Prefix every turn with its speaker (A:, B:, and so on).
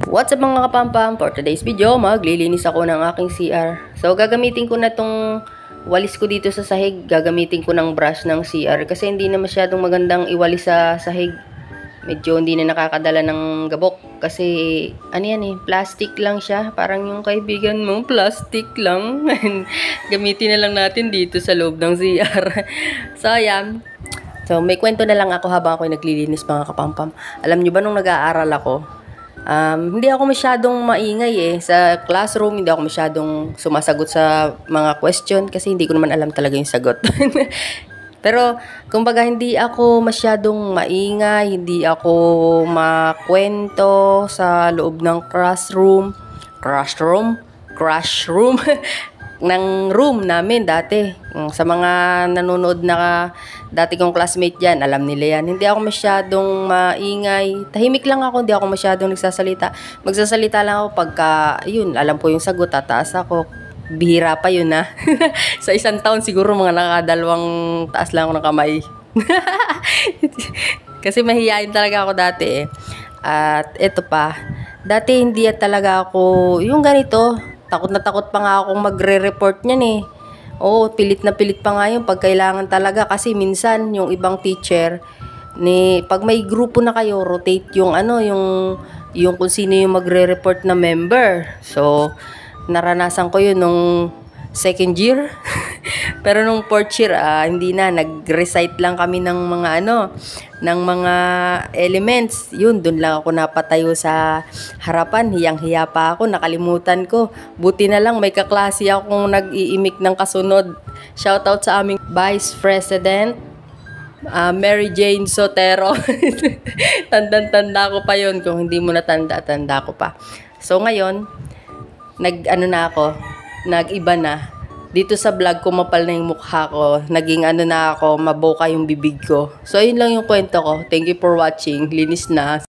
A: What's up mga kapampam? For today's video, maglilinis ako ng aking CR. So, gagamitin ko na tong walis ko dito sa sahig. Gagamitin ko ng brush ng CR kasi hindi na masyadong magandang iwalis sa sahig. Medyo hindi na nakakadala ng gabok kasi ano yan eh, plastic lang siya. Parang yung kaibigan mo, plastic lang. Gamitin na lang natin dito sa loob ng CR. So, ayan. So, may kwento na lang ako habang ako naglilinis mga kapampam. Alam nyo ba nung nag-aaral ako, hindi ako masyadong maingay sa classroom, hindi ako masyadong sumasagot sa mga question kasi hindi ko naman alam talaga yung sagot. Pero, kumbaga hindi ako masyadong maingay, hindi ako makwento sa loob ng crushroom ng room namin dati. Sa mga nanonood na dati kong classmate dyan, alam nila yan. Hindi ako masyadong maingay. Tahimik lang ako, hindi ako masyadong nagsasalita. Magsasalita lang ako pagka, yun, alam ko yung sagot, tataas ako. Bihira pa yun ha. Sa isang taon siguro mga nakadalawang taas lang ako ng kamay. Kasi mahihain talaga ako dati At eto pa, dati hindi talaga ako, yung ganito, takot na takot pa nga akong magre-report niyan Oo, pilit na pilit pa nga yun pag kailangan talaga kasi minsan yung ibang teacher pag may grupo na kayo, rotate yung yung kung sino yung magre-report na member. So, naranasan ko yun nung second year. Pero nung fourth year, hindi na, nag-recite lang kami ng mga ng mga elements. Yun, dun lang ako napatayo sa harapan. Hiyang-hiya pa ako, nakalimutan ko. Buti na lang may kaklase akong nag-iimik ng kasunod. Shoutout sa aming Vice President, Mary Jane Sotero. Tandang-tanda ko pa yun. Kung hindi mo natanda, tanda ko pa. So ngayon, nag-iba na. Dito sa vlog ko, mapal na yung mukha ko. Naging na ako, maboka yung bibig ko. So, ayun lang yung kwento ko. Thank you for watching. Linis na.